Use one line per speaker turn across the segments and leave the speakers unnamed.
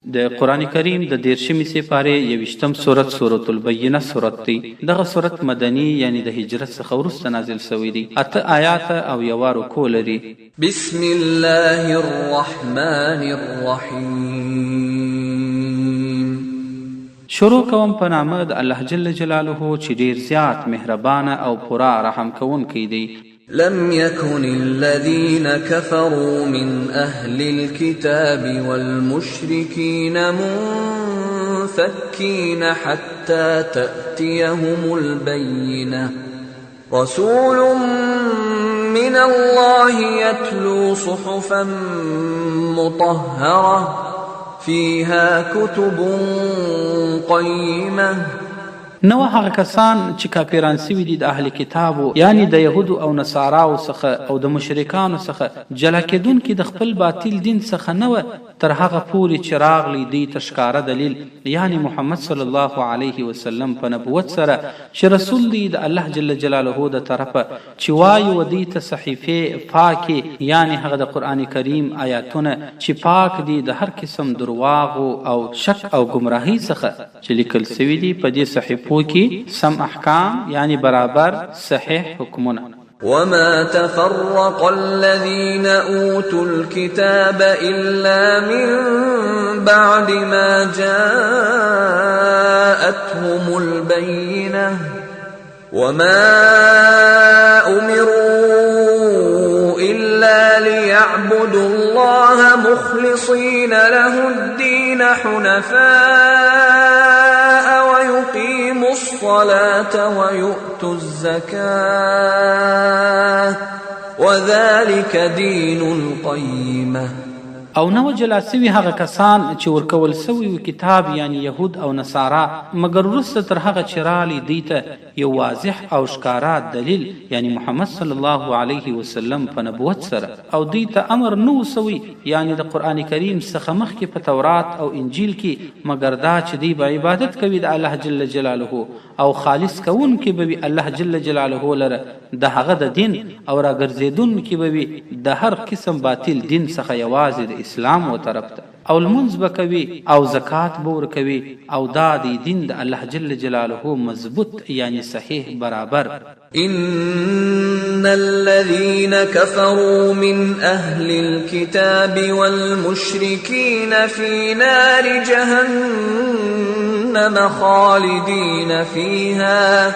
د قرآن کریم د 13 سپارې 21 سورت سورۃ البینه سورت دی. دغه سورت مدنی یعنی د هجرت څخه وروسته نازل شوی دی. 8 آیات او یو رکوع لري.
بسم الله الرحمن الرحیم.
شروع کوم په نامه د الله جل جلاله چې ډیر زیات مهربان او پورا رحم کوونکی دی.
لم يكن الذين كفروا من أهل الكتاب والمشركين منفكين حتى تأتيهم البينة رسول من الله يتلو صحفا مطهرة فيها كتب قيمة.
نو هغه کسان چې کافران سوي دي د اهل کتابو یعنی د يهودو او نصاراو څخه او د مشرکانو څخه جلا کېدونکي د خپل باطل دین څخه نه تر هغه پورې چې راغلی دی تشکاره دلیل یعنی محمد صلی الله علیه وسلم په نبوت سره چې رسول دی د الله جل جلاله د طرفه چې وایي ودی ته صحیفه پاکي یعنی هغه د قران کریم آیاتونه چې پاک دي د هر قسم درواغ او شک او گمراهی څخه چې لیکل سوي دي په دې صحیفه کی سم احکام یعنی برابر صحیح حکمونه.
وما تفرق الذين أوتوا الكتاب إلا من بعد ما جاءتهم البينة وما أمروا إلا ليعبدوا الله مخلصين له الدين حنفاء ويقيموا الصلاة ويؤتوا الزكاة وذلك دين القيمة.
او نو جلا سوي هغه کسان چې ورکول سوي کتاب یعنی يهود او نصارا مگر وروسته تر هغه چې رالی دیته یو واضح او ښکارا دلیل یعنی محمد صلی الله علیه وسلم په نبوت سره او دیته امر نو سوي یعنی د قران کریم څخه مخکې په تورات او انجیل کې مگر دا چې دی به عبادت کوي د الله جل جلاله او خالص کون کې به الله جل جلاله لره د هغه د دین او راګرځیدون کې به د هر قسم باطل دین څخه یوازې اسلام و طرف ته او المنځ بکوي او زکات بور کوي او دا دی دین د الله جل جلاله مضبوط یعنی صحیح برابر.
ان الذين كفروا من اهل الكتاب والمشركين في نار جهنم خالدين فيها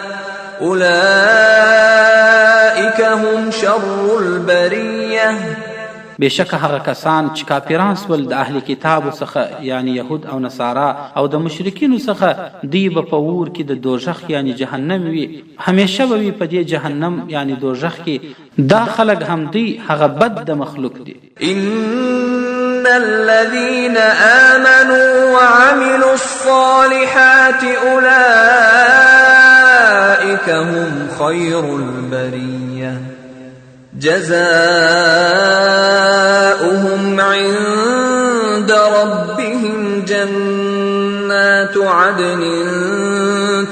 اولئك هم شر البريه.
بشک هغه کسان چې کافران سول د اهل کتاب څخه یعنی يهود او نصارا او د مشرکین څخه دی په پور کې د دوزخ یعنی جهنم وي همیشه به په دې جهنم یعنی دوزخ کې دا خلق هم دی هغه بد د مخلوق دی.
ان الذين آمنوا وعملوا الصالحات اولئك هم خير البريه جزاؤهم عند ربهم جنات عدن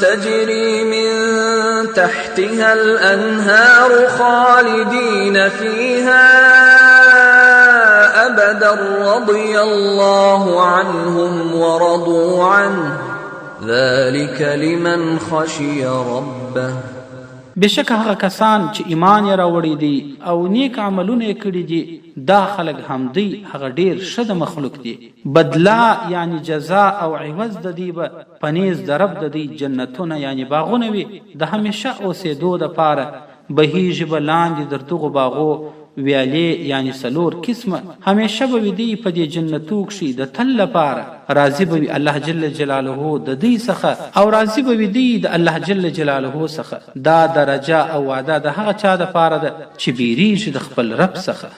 تجري من تحتها الأنهار خالدين فيها أبدا رضي الله عنهم ورضوا عنه ذلك لمن خشي ربه.
بشک هغه کسان چې ایمان یې راوړی دي او نیک عملونه یې کړي دي دا خلک هم دی هغه ډیر ښه د مخلوق دي بدلا یعنی جزاء او عوض د دی به پنیز د رب د دی جنتونه یعنی باغونه وي د همیشه اوسېدو دپاره بهیږي به لاندې در دغو باغو ویالې یعنی سلور قسمه همیشه به دی په دې جنتو کښې د تل لپاره راضي به وي الله جل جلاله د دوی څخه او راضي به وي دی د الله جل جلاله څخه. دا درجه او وعده د هغه چا دپاره ده چې بیریږي د خپل رب څخه.